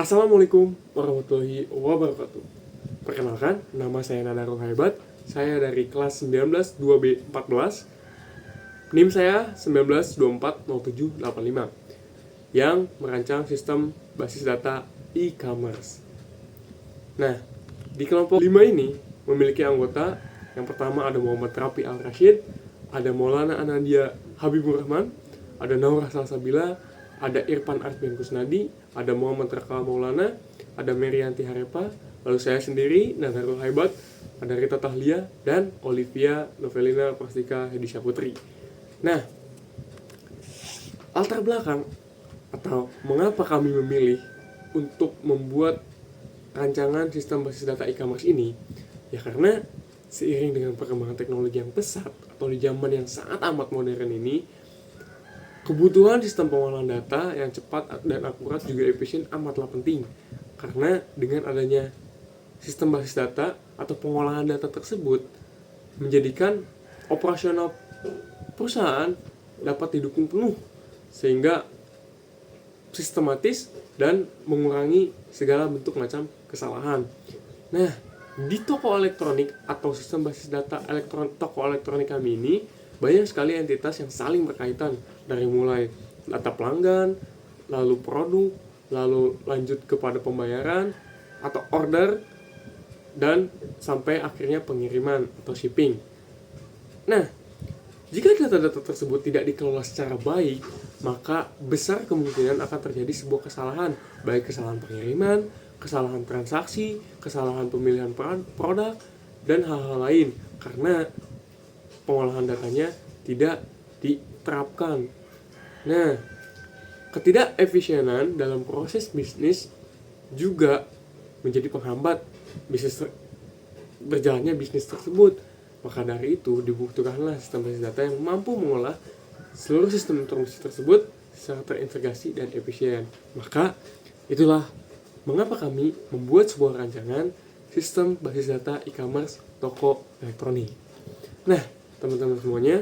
Assalamualaikum warahmatullahi wabarakatuh. Perkenalkan, nama saya Nana Rohaibat. Saya dari kelas 19 2B14. NIM saya 19240785 yang merancang sistem basis data e-commerce. Nah, di kelompok 5 ini memiliki anggota. Yang pertama ada Muhammad Rafi Al-Rashid, ada Maulana Anadia Habibur Rahman, ada Naurah Salsabila, ada Irfan Arsbian Kusnadi, ada Muhammad Raka Maulana, ada Merianti Harepa, lalu saya sendiri, Nazarul Haibat, ada Rita Tahlia, dan Olivia Novelina Prastika Hedisha Putri. Nah, latar belakang atau mengapa kami memilih untuk membuat rancangan sistem basis data e-commerce ini, ya karena seiring dengan perkembangan teknologi yang pesat atau di zaman yang sangat amat modern ini, kebutuhan sistem pengolahan data yang cepat dan akurat juga efisien amatlah penting. Karena dengan adanya sistem basis data atau pengolahan data tersebut menjadikan operasional perusahaan dapat didukung penuh sehingga sistematis dan mengurangi segala bentuk macam kesalahan. Nah, di toko elektronik atau sistem basis data toko elektronik kami ini banyak sekali entitas yang saling berkaitan, dari mulai data pelanggan, lalu produk, lalu lanjut kepada pembayaran atau order, dan sampai akhirnya pengiriman atau shipping. Nah, jika data-data tersebut tidak dikelola secara baik, maka besar kemungkinan akan terjadi sebuah kesalahan, baik kesalahan pengiriman, kesalahan transaksi, kesalahan pemilihan produk, dan hal-hal lain karena pengolahan datanya tidak diterapkan. Nah, ketidakefisienan dalam proses bisnis juga menjadi penghambat bisnis berjalannya bisnis tersebut. Maka dari itu dibutuhkanlah sistem basis data yang mampu mengolah seluruh sistem informasi tersebut secara terintegrasi dan efisien. Maka itulah mengapa kami membuat sebuah rancangan sistem basis data e-commerce toko elektronik. Nah, teman-teman semuanya,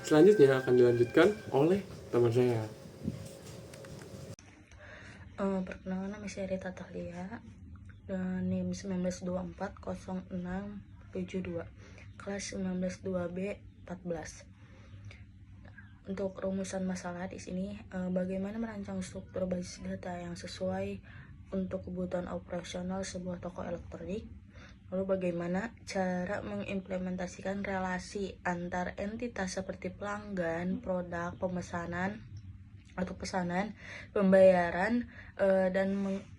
selanjutnya akan dilanjutkan oleh teman saya. Perkenalkan, nama saya Rita Tahlia, dan NIM 19240672, kelas 19 2B14. Untuk rumusan masalah di sini, bagaimana merancang struktur basis data yang sesuai untuk kebutuhan operasional sebuah toko elektronik. Lalu bagaimana cara mengimplementasikan relasi antar entitas seperti pelanggan, produk, pemesanan, pembayaran, dan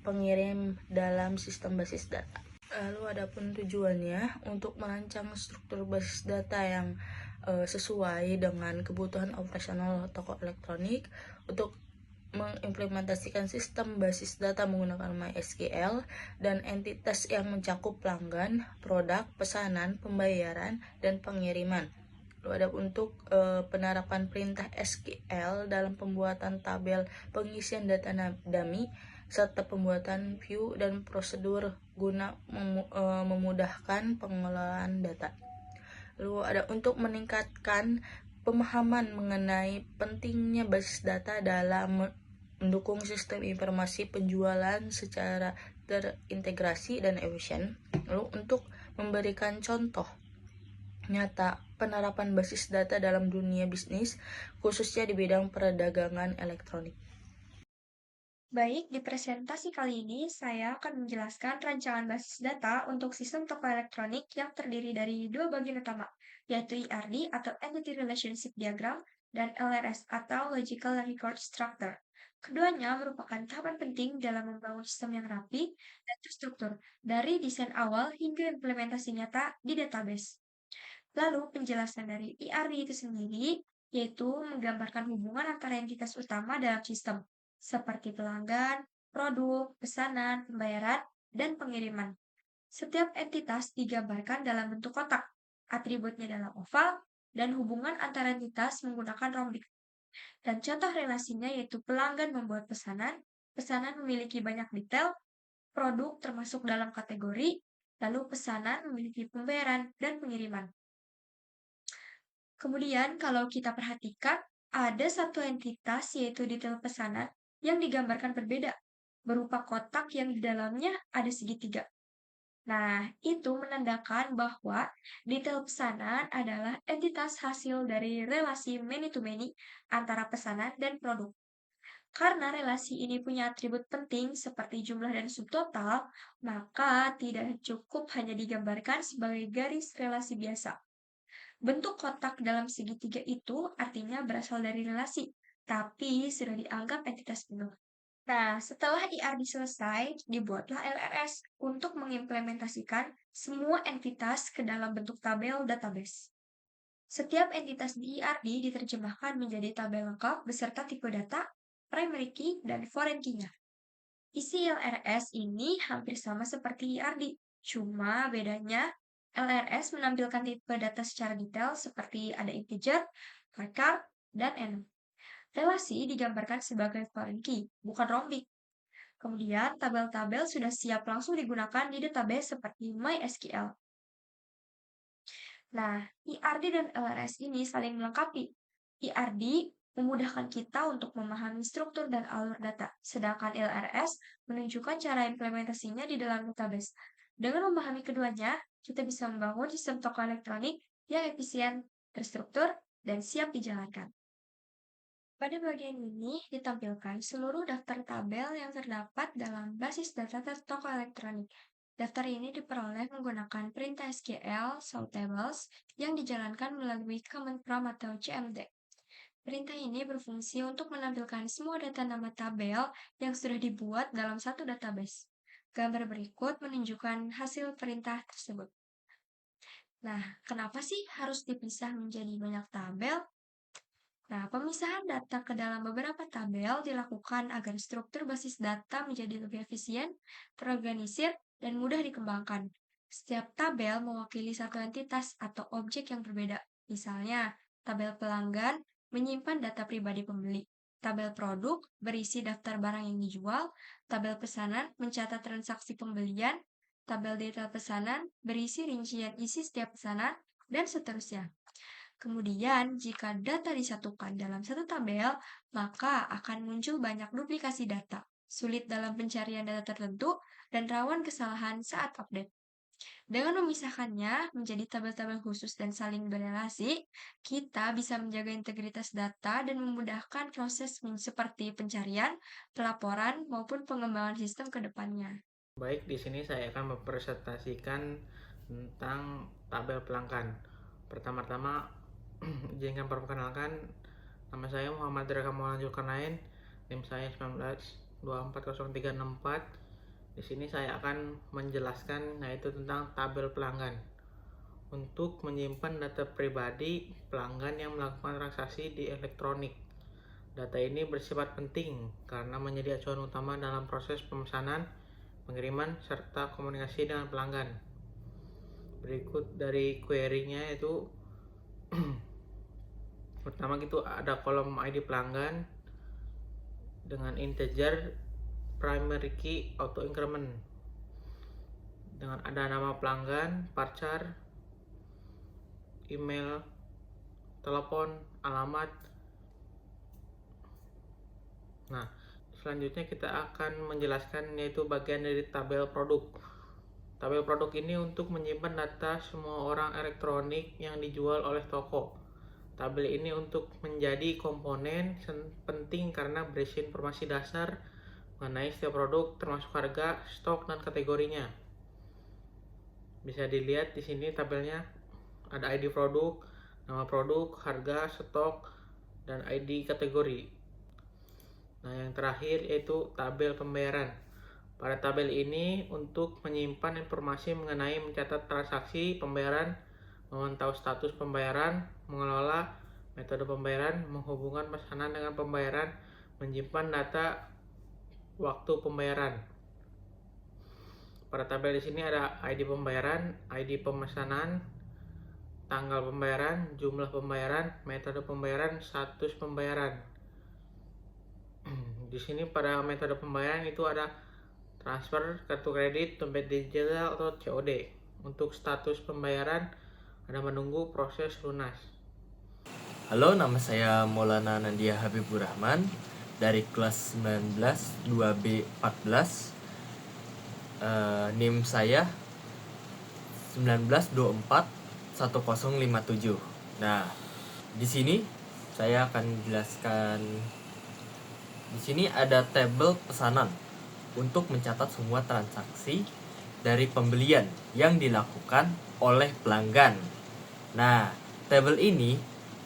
pengirim dalam sistem basis data. Lalu adapun tujuannya untuk merancang struktur basis data yang sesuai dengan kebutuhan operasional toko elektronik, untuk mengimplementasikan sistem basis data menggunakan MySQL dan entitas yang mencakup pelanggan, produk, pesanan, pembayaran, dan pengiriman. Lalu ada untuk penerapan perintah SQL dalam pembuatan tabel pengisian data dummy serta pembuatan view dan prosedur guna memudahkan pengelolaan data. Lalu ada untuk meningkatkan pemahaman mengenai pentingnya basis data dalam mendukung sistem informasi penjualan secara terintegrasi dan efisien. Lalu untuk memberikan contoh nyata penerapan basis data dalam dunia bisnis, khususnya di bidang perdagangan elektronik. Baik, di presentasi kali ini saya akan menjelaskan rancangan basis data untuk sistem toko elektronik yang terdiri dari dua bagian utama, yaitu ERD atau Entity Relationship Diagram dan LRS atau Logical Record Structure. Keduanya merupakan tahapan penting dalam membangun sistem yang rapi dan terstruktur, dari desain awal hingga implementasi nyata di database. Lalu penjelasan dari ERD itu sendiri yaitu menggambarkan hubungan antara entitas utama dalam sistem, seperti pelanggan, produk, pesanan, pembayaran, dan pengiriman. Setiap entitas digambarkan dalam bentuk kotak, atributnya dalam oval, dan hubungan antara entitas menggunakan rombik. Dan contoh relasinya yaitu pelanggan membuat pesanan, pesanan memiliki banyak detail, produk termasuk dalam kategori, lalu pesanan memiliki pembayaran dan pengiriman. Kemudian kalau kita perhatikan, ada satu entitas yaitu detail pesanan yang digambarkan berbeda. berupa kotak yang di dalamnya ada segitiga. Nah, itu menandakan bahwa detail pesanan adalah entitas hasil dari relasi many-to-many antara pesanan dan produk. Karena relasi ini punya atribut penting seperti jumlah dan subtotal, maka tidak cukup hanya digambarkan sebagai garis relasi biasa. Bentuk kotak dalam segitiga itu artinya berasal dari relasi, tapi sudah dianggap entitas penuh. Nah, setelah IRD selesai, dibuatlah LRS untuk mengimplementasikan semua entitas ke dalam bentuk tabel database. Setiap entitas di IRD diterjemahkan menjadi tabel lengkap beserta tipe data, primary key, dan foreign key-nya. Isi LRS ini hampir sama seperti IRD, cuma bedanya LRS menampilkan tipe data secara detail seperti ada integer, character, dan enum. Relasi digambarkan sebagai foreign key, bukan rombik. Kemudian, tabel-tabel sudah siap langsung digunakan di database seperti MySQL. Nah, IRD dan LRS ini saling melengkapi. IRD memudahkan kita untuk memahami struktur dan alur data, sedangkan LRS menunjukkan cara implementasinya di dalam database. Dengan memahami keduanya, kita bisa membangun sistem toko elektronik yang efisien, terstruktur, dan siap dijalankan. Pada bagian ini ditampilkan seluruh daftar tabel yang terdapat dalam basis data toko elektronik. Daftar ini diperoleh menggunakan perintah SQL sort tables yang dijalankan melalui command prompt atau CMD. Perintah ini berfungsi untuk menampilkan semua data nama tabel yang sudah dibuat dalam satu database. Gambar berikut menunjukkan hasil perintah tersebut. Nah, kenapa sih harus dipisah menjadi banyak tabel? Nah, pemisahan data ke dalam beberapa tabel dilakukan agar struktur basis data menjadi lebih efisien, terorganisir, dan mudah dikembangkan. Setiap tabel mewakili satu entitas atau objek yang berbeda. Misalnya, tabel pelanggan menyimpan data pribadi pembeli. Tabel produk berisi daftar barang yang dijual. Tabel pesanan mencatat transaksi pembelian. Tabel detail pesanan berisi rincian isi setiap pesanan, dan seterusnya. Kemudian, jika data disatukan dalam satu tabel, maka akan muncul banyak duplikasi data, sulit dalam pencarian data tertentu, dan rawan kesalahan saat update. Dengan memisahkannya menjadi tabel-tabel khusus dan saling berelasi, kita bisa menjaga integritas data dan memudahkan proses seperti pencarian, pelaporan, maupun pengembangan sistem ke depannya. Baik, di sini saya akan mempresentasikan tentang tabel pelanggan. Pertama-tama, izinkan perkenalkan, nama saya Muhammad Reka Maulana Zulkarnain, NIM saya 19240364. Di sini saya akan menjelaskan yaitu tentang tabel pelanggan. Untuk menyimpan data pribadi pelanggan yang melakukan transaksi di elektronik. Data ini bersifat penting karena menjadi acuan utama dalam proses pemesanan, pengiriman, serta komunikasi dengan pelanggan. Berikut dari query-nya itu pertama itu ada kolom ID pelanggan dengan integer, primary key, auto increment, dengan ada nama pelanggan, varchar, email, telepon, alamat. Nah, selanjutnya kita akan menjelaskan yaitu bagian dari tabel produk. Tabel produk ini untuk menyimpan data semua orang elektronik yang dijual oleh toko. Tabel ini untuk menjadi komponen penting karena berisi informasi dasar mengenai setiap produk termasuk harga, stok, dan kategorinya. Bisa dilihat di sini tabelnya ada ID produk, nama produk, harga, stok, dan ID kategori. Nah, yang terakhir yaitu tabel pembayaran. Pada tabel ini untuk menyimpan informasi mengenai mencatat transaksi pembayaran, memantau status pembayaran, mengelola metode pembayaran, menghubungkan pesanan dengan pembayaran, menyimpan data waktu pembayaran. Pada tabel di sini ada ID pembayaran, ID pemesanan, tanggal pembayaran, jumlah pembayaran, metode pembayaran, status pembayaran. Di sini pada metode pembayaran itu ada transfer, kartu kredit, dompet digital, atau COD. Untuk status pembayaran ada menunggu proses lunas. Halo, nama saya Maulana Nandia Habibur Rahman. dari kelas 19 2B14. NIM saya 19241057. Nah, di sini saya akan jelaskan. Di sini ada tabel pesanan untuk mencatat semua transaksi dari pembelian yang dilakukan oleh pelanggan. Nah, tabel ini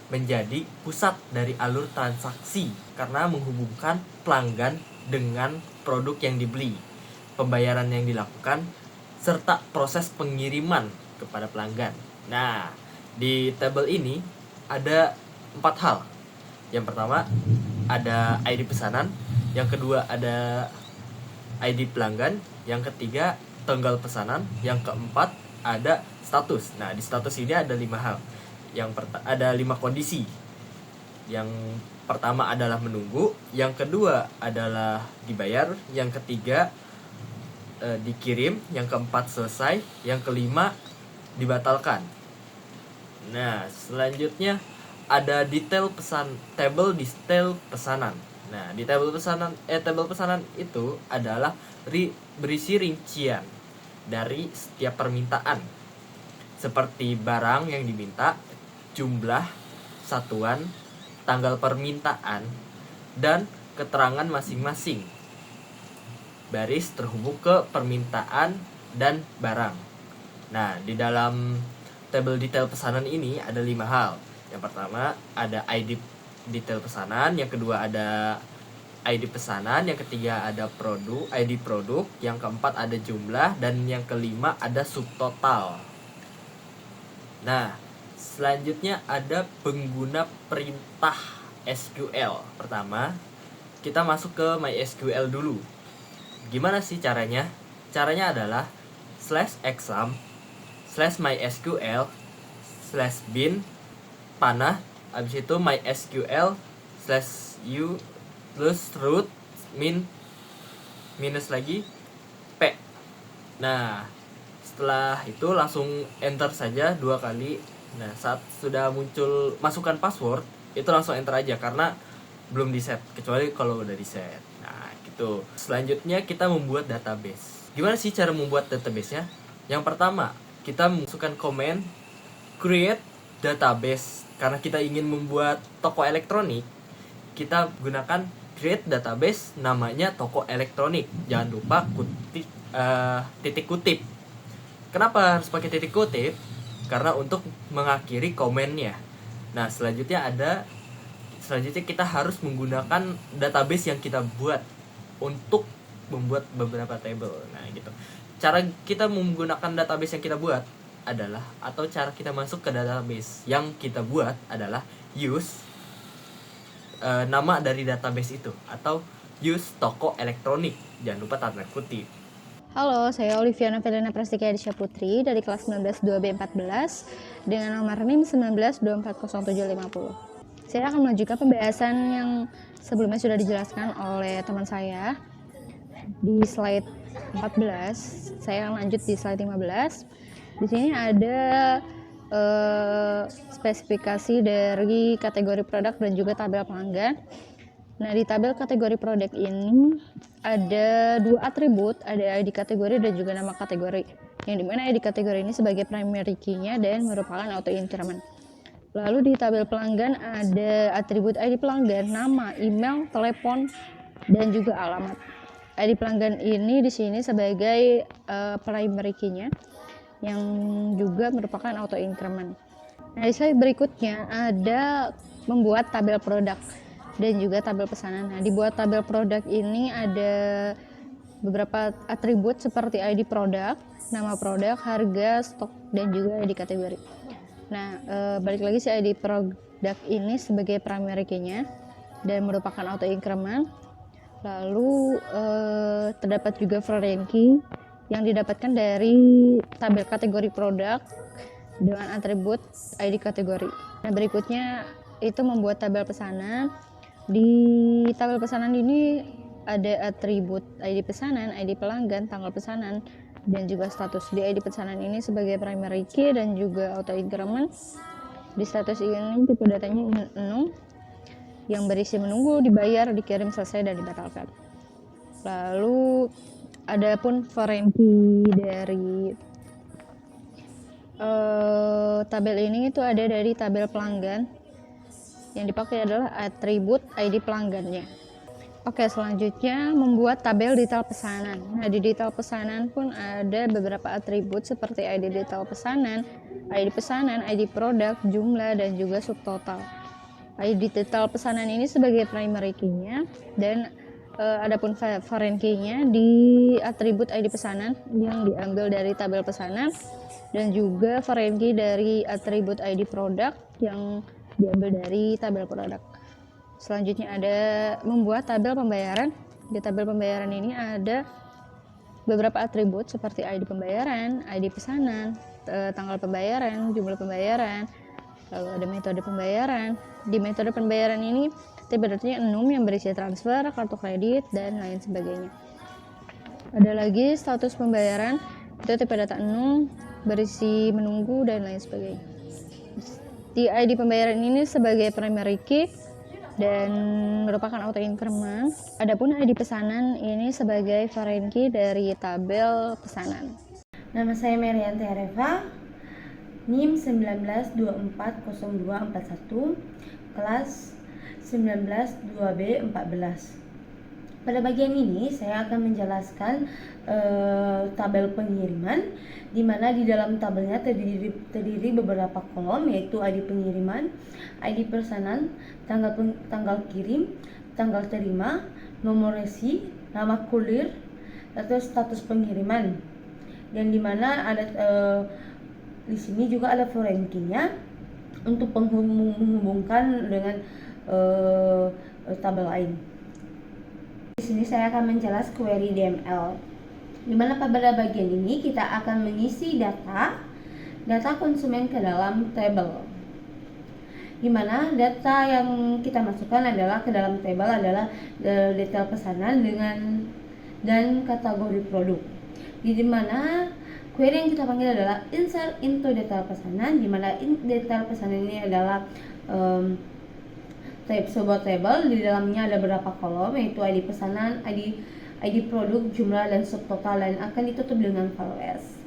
menjadi pusat dari alur transaksi karena menghubungkan pelanggan dengan produk yang dibeli, pembayaran yang dilakukan, serta proses pengiriman kepada pelanggan. Nah, di tabel ini ada 4 hal. Yang pertama ada ID pesanan, yang kedua ada ID pelanggan, yang ketiga tanggal pesanan, yang keempat ada status. Nah, di status ini ada 5 hal. Ada 5 kondisi. Yang pertama adalah menunggu, yang kedua adalah dibayar, yang ketiga dikirim, yang keempat selesai, yang kelima dibatalkan. Nah, selanjutnya ada tabel detail pesanan. Nah, di tabel pesanan itu adalah berisi rincian dari setiap permintaan, seperti barang yang diminta, jumlah, satuan, tanggal permintaan, dan keterangan masing-masing baris terhubung ke permintaan dan barang. Nah, di dalam tabel detail pesanan ini ada 5 hal. Yang pertama ada ID detail pesanan, yang kedua ada ID pesanan, yang ketiga ada ID produk, yang keempat ada jumlah, dan yang kelima ada subtotal. Nah, selanjutnya ada pengguna perintah SQL. Pertama, kita masuk ke MySQL dulu. Gimana sih caranya? Caranya adalah /exam /mysql/bin panah, habis itu mysql/u plus root minus lagi p. Nah, setelah itu langsung enter saja 2 kali. Nah, saat sudah muncul masukkan password, itu langsung enter aja karena belum di set, kecuali kalau udah di set. Nah, gitu. Selanjutnya kita membuat database. Gimana sih cara membuat database-nya? Yang pertama, kita masukkan komen create database. Karena kita ingin membuat toko elektronik, kita gunakan create database namanya toko elektronik. Jangan lupa titik kutip. Kenapa harus pakai titik kutip? Karena untuk mengakhiri komennya. Nah, selanjutnya kita harus menggunakan database yang kita buat untuk membuat beberapa table. Nah, gitu. Cara kita menggunakan database yang kita buat adalah, atau cara kita masuk ke database yang kita buat adalah use nama dari database itu, atau use toko elektronik. Jangan lupa tanda kutip. Halo, saya Olivia Novelina Prastika Adisya Putri dari kelas 19 2B14 dengan nomor NIM 19240750. Saya akan melanjutkan pembahasan yang sebelumnya sudah dijelaskan oleh teman saya di slide 14. Saya akan lanjut di slide 15. Di sini ada spesifikasi dari kategori produk dan juga tabel pelanggan. Nah, di tabel kategori produk ini ada 2 atribut, ada ID kategori dan juga nama kategori. Yang dimana ID kategori ini sebagai primary key-nya dan merupakan auto increment. Lalu di tabel pelanggan ada atribut ID pelanggan, nama, email, telepon, dan juga alamat. ID pelanggan ini di sini sebagai primary key-nya yang juga merupakan auto increment. Nah, di slide berikutnya ada membuat tabel produk dan juga tabel pesanan. Nah, dibuat tabel produk ini ada beberapa atribut seperti ID produk, nama produk, harga, stok, dan juga ID kategori. Nah, balik lagi si ID produk ini sebagai primary key-nya dan merupakan auto increment. Lalu terdapat juga foreign key yang didapatkan dari tabel kategori produk dengan atribut ID kategori. Nah, berikutnya itu membuat tabel pesanan. Di tabel pesanan ini ada atribut ID pesanan, ID pelanggan, tanggal pesanan, dan juga status. Di ID pesanan ini sebagai primary key dan juga auto increment. Di status ini tipe datanya enum. yang berisi menunggu, dibayar, dikirim, selesai, dan dibatalkan. Lalu adapun foreign key dari tabel ini itu ada dari tabel pelanggan. Yang dipakai adalah atribut ID pelanggannya. Oke, selanjutnya membuat tabel detail pesanan. Nah, di detail pesanan pun ada beberapa atribut seperti ID detail pesanan, ID produk, jumlah, dan juga subtotal. ID detail pesanan ini sebagai primary key-nya, dan adapun foreign key-nya di atribut ID pesanan yang diambil dari tabel pesanan, dan juga foreign key dari atribut ID produk yang diambil dari tabel produk. Selanjutnya ada membuat tabel pembayaran. Di tabel pembayaran ini ada beberapa atribut seperti ID pembayaran, ID pesanan, tanggal pembayaran, jumlah pembayaran, lalu ada metode pembayaran. Di metode pembayaran ini tipe datanya enum yang berisi transfer, kartu kredit, dan lain sebagainya. Ada lagi status pembayaran, itu tipe data enum berisi menunggu dan lain sebagainya. Di ID pembayaran ini sebagai primary key dan merupakan auto increment. Adapun ID pesanan ini sebagai foreign key dari tabel pesanan. Nama saya Merianti Areva, NIM 19240241, kelas 19-2B14. Pada bagian ini saya akan menjelaskan tabel pengiriman, di mana di dalam tabelnya terdiri beberapa kolom, yaitu ID pengiriman, ID pesanan, tanggal kirim, tanggal terima, nomor resi, nama kurir, atau status pengiriman. Dan di mana ada di sini juga ada foreign key-nya untuk menghubungkan dengan tabel lain. Di sini saya akan menjelaskan query DML, di mana pada bagian ini kita akan mengisi data konsumen ke dalam tabel, di mana data yang kita masukkan adalah ke dalam tabel adalah detail pesanan dan kategori produk. Di mana query yang kita panggil adalah insert into detail pesanan, di mana detail pesanan ini adalah sebuah tabel. Di dalamnya ada beberapa kolom, yaitu ID pesanan, ID produk, jumlah, dan subtotal, dan akan ditutup dengan file S.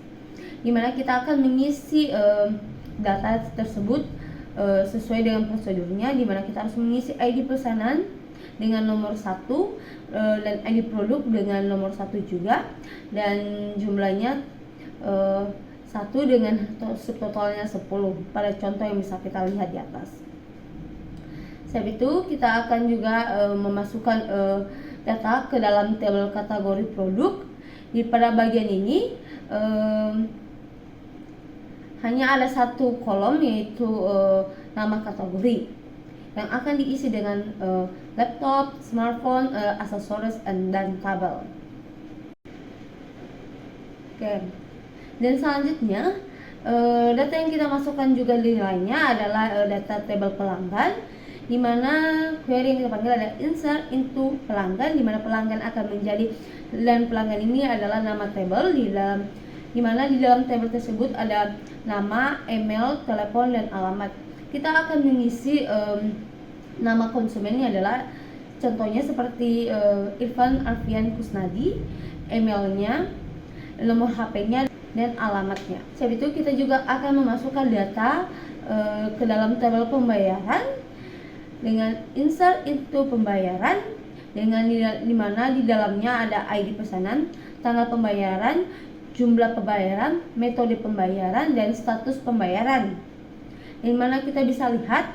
Dimana kita akan mengisi data tersebut sesuai dengan prosedurnya, dimana kita harus mengisi ID pesanan dengan nomor 1 dan ID produk dengan nomor 1 juga, dan jumlahnya 1 dengan subtotalnya 10 pada contoh yang bisa kita lihat di atas. Setelah itu kita akan juga memasukkan data ke dalam tabel kategori produk. Pada bagian ini hanya ada satu kolom, yaitu nama kategori yang akan diisi dengan laptop, smartphone, aksesoris, dan tabel. Oke. Dan selanjutnya data yang kita masukkan juga di lainnya adalah data tabel pelanggan, di mana query yang kita panggil adalah insert into pelanggan, di mana pelanggan akan menjadi, dan pelanggan ini adalah nama tabel di mana di dalam tabel tersebut ada nama, email, telepon, dan alamat. Kita akan mengisi nama konsumennya adalah contohnya seperti Irfan Arfian Kusnadi, emailnya, nomor HP-nya, dan alamatnya. Setelah itu kita juga akan memasukkan data ke dalam tabel pembayaran dengan insert into pembayaran, dengan di mana di dalamnya ada ID pesanan, tanggal pembayaran, jumlah pembayaran, metode pembayaran, dan status pembayaran. Di mana kita bisa lihat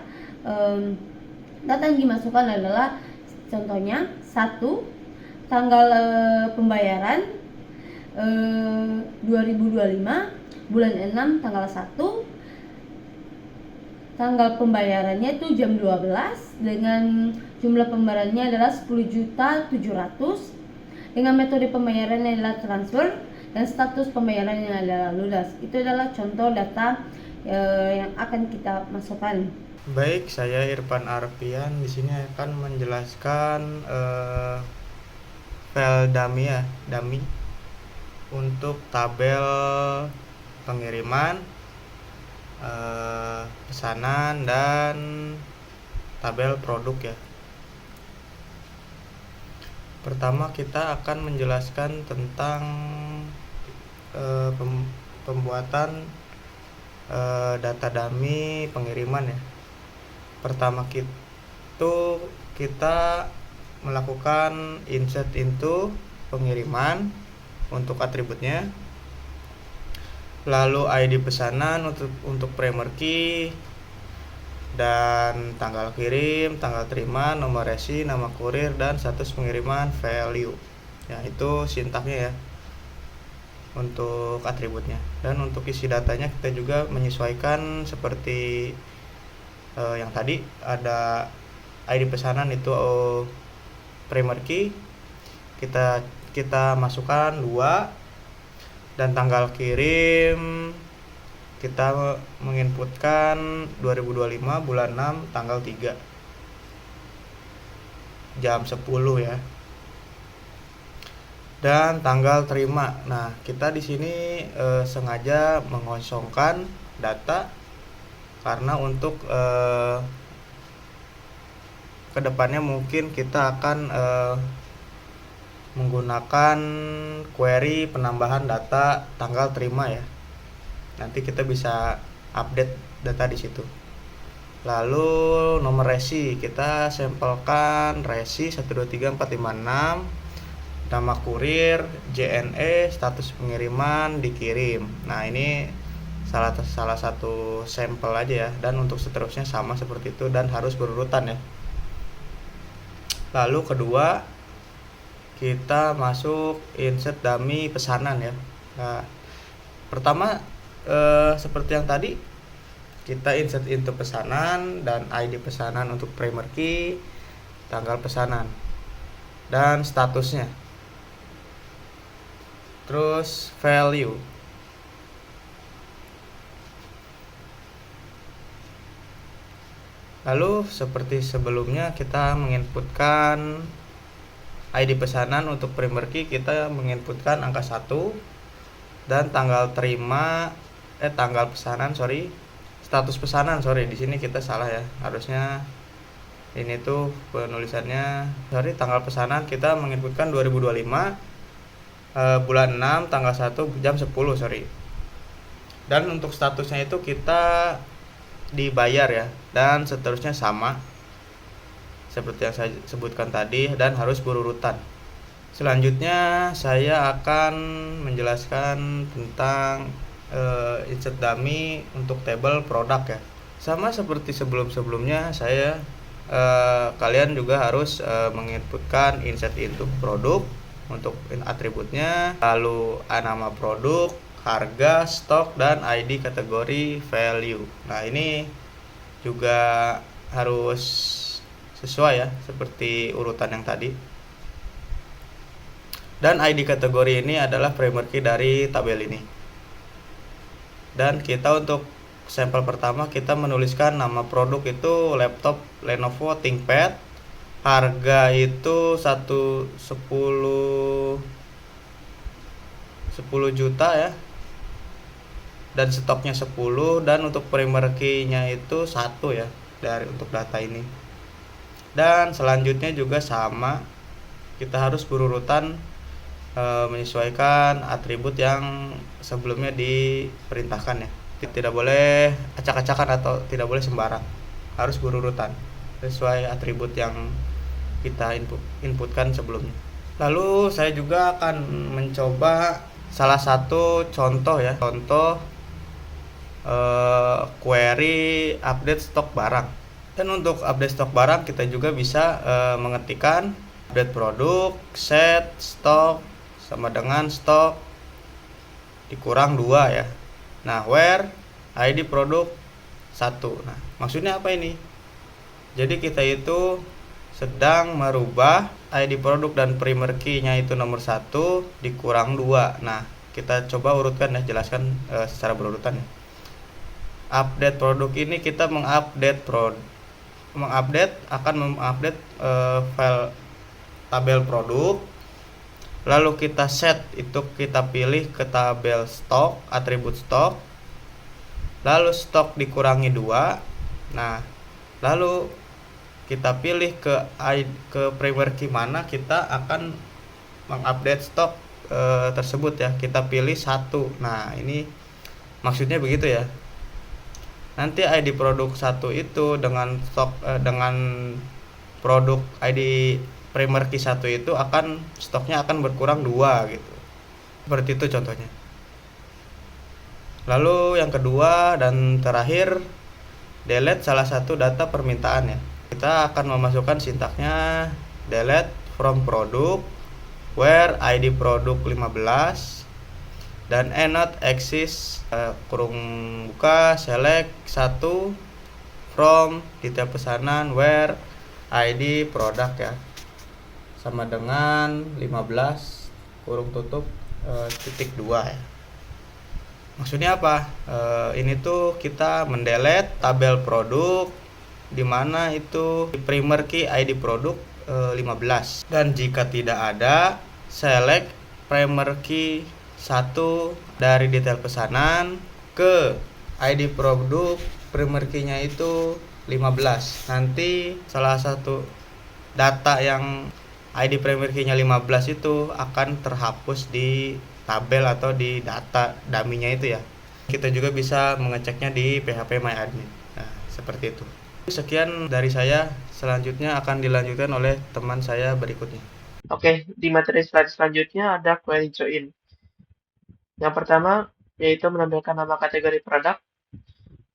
data yang dimasukkan adalah contohnya 1 tanggal pembayaran 2025 bulan 6 tanggal 1, tanggal pembayarannya itu jam 12, dengan jumlah pembayarannya adalah 10.700.000, dengan metode pembayarannya adalah transfer, dan status pembayarannya adalah lunas. Itu adalah contoh data yang akan kita masukkan. Baik, saya Irfan Arfian di sini akan menjelaskan file dummy untuk tabel pengiriman, pesanan, dan tabel produk ya. Pertama kita akan menjelaskan tentang pembuatan data dummy pengiriman ya. Pertama kita melakukan insert into pengiriman untuk atributnya, lalu ID pesanan untuk primer key, dan tanggal kirim, tanggal terima, nomor resi, nama kurir, dan status pengiriman value. Ya, itu sintaknya ya untuk atributnya. Dan untuk isi datanya kita juga menyesuaikan seperti yang tadi ada ID pesanan itu primer key, kita masukkan 2, dan tanggal kirim kita menginputkan 2025 bulan 6 tanggal 3 jam 10 ya. Dan tanggal terima. Nah, kita di sini sengaja mengosongkan data karena untuk kedepannya mungkin kita akan menggunakan query penambahan data tanggal terima ya. Nanti kita bisa update data di situ. Lalu nomor resi kita sampelkan resi 123456, nama kurir, JNE, status pengiriman, dikirim. Nah, ini salah satu sampel aja ya, dan untuk seterusnya sama seperti itu dan harus berurutan ya. Lalu kedua, kita masuk insert dummy pesanan ya. Nah, pertama seperti yang tadi, kita insert into pesanan dan ID pesanan untuk primer key, tanggal pesanan, dan statusnya. Terus value. Lalu seperti sebelumnya kita menginputkan ID pesanan untuk primer key, kita menginputkan angka 1, dan tanggal terima tanggal pesanan status pesanan di sini kita salah ya, harusnya ini tuh penulisannya tanggal pesanan kita menginputkan 2025 bulan 6 tanggal 1 jam 10 dan untuk statusnya itu kita dibayar ya, dan seterusnya sama seperti yang saya sebutkan tadi dan harus berurutan. Selanjutnya saya akan menjelaskan tentang insert dummy untuk tabel produk ya. Sama seperti sebelumnya kalian juga harus menginputkan insert into produk untuk atributnya, lalu nama produk, harga, stok, dan ID kategori value. Nah, ini juga harus sesuai ya, seperti urutan yang tadi. Dan ID kategori ini adalah primer key dari tabel ini. Dan kita untuk sampel pertama kita menuliskan nama produk itu laptop Lenovo ThinkPad, harga itu 10 juta ya, dan stoknya 10, dan untuk primer key-nya itu 1 ya dari untuk data ini. Dan selanjutnya juga sama, kita harus berurutan menyesuaikan atribut yang sebelumnya diperintahkan ya. Tidak boleh acak-acakan atau tidak boleh sembarang, harus berurutan sesuai atribut yang kita inputkan sebelumnya. Lalu saya juga akan mencoba salah satu contoh ya, query update stok barang. Dan untuk update stok barang kita juga bisa mengetikkan update produk set stok sama dengan stok dikurang 2 ya. Nah, where ID produk 1. Nah, maksudnya apa ini? Jadi kita itu sedang merubah ID produk dan primer key-nya itu nomor 1 dikurang 2. Nah, kita coba urutkan ya, jelaskan secara berurutan ya. Update produk ini kita mengupdate file tabel produk. Lalu kita set itu kita pilih ke tabel stok, atribut stok. Lalu stok dikurangi 2. Nah, lalu kita pilih ke primary key mana kita akan mengupdate stok tersebut ya. Kita pilih satu. Nah, ini maksudnya begitu ya. Nanti ID produk satu itu dengan dengan produk ID primary key satu itu stoknya akan berkurang 2 gitu. Seperti itu contohnya. Lalu yang kedua dan terakhir, delete salah satu data permintaan ya. Kita akan memasukkan sintaknya delete from product where ID produk 15 dan not exist kurung buka select 1 from detail pesanan where ID produk ya, sama dengan 15 kurung tutup titik 2 ya. Maksudnya apa? Ini tuh kita mendelete tabel produk di mana itu primary key ID produk 15, dan jika tidak ada select primary key 1 dari detail pesanan ke ID produk primary key-nya itu 15. Nanti salah satu data yang ID primary key-nya 15 itu akan terhapus di tabel atau di data dummy-nya itu ya. Kita juga bisa mengeceknya di phpMyAdmin. Nah, seperti itu. Sekian dari saya, selanjutnya akan dilanjutkan oleh teman saya berikutnya. Oke, di materi slide selanjutnya ada query join. Yang pertama yaitu menampilkan nama kategori produk,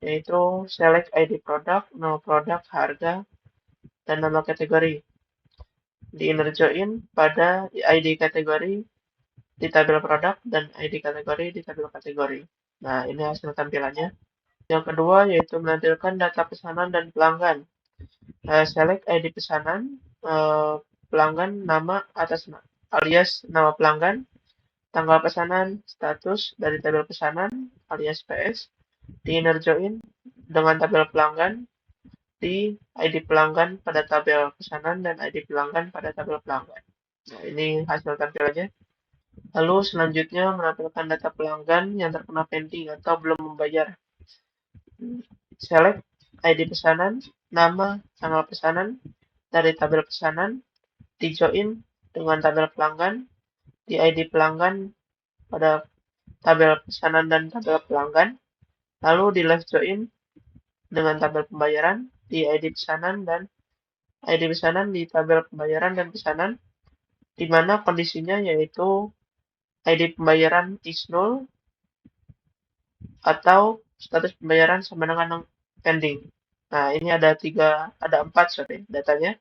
yaitu select ID produk, nama produk, harga, dan nama kategori. Di inner join pada ID kategori di tabel produk dan ID kategori di tabel kategori. Nah, ini hasil tampilannya. Yang kedua yaitu menampilkan data pesanan dan pelanggan. Select ID pesanan, pelanggan, nama atas alias nama pelanggan, tanggal pesanan, status dari tabel pesanan alias PS, di inner join dengan tabel pelanggan, di ID pelanggan pada tabel pesanan dan ID pelanggan pada tabel pelanggan. Nah, ini hasil tampilannya. Lalu selanjutnya menampilkan data pelanggan yang terkena pending atau belum membayar. Select ID pesanan, nama, tanggal pesanan dari tabel pesanan, di join dengan tabel pelanggan, di ID pelanggan pada tabel pesanan dan tabel pelanggan, lalu di left join dengan tabel pembayaran, di ID pesanan dan ID pesanan di tabel pembayaran dan pesanan, di mana kondisinya yaitu ID pembayaran is null atau status pembayaran sama dengan pending. Nah, ini ada 4 datanya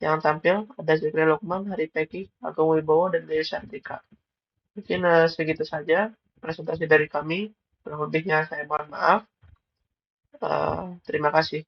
yang tampil. Ada Zikri Lukman, Hari Peki, Agung Wibowo, dan Dewi Sartika. Mungkin segitu saja presentasi dari kami. Kurang lebihnya saya mohon maaf. Terima kasih.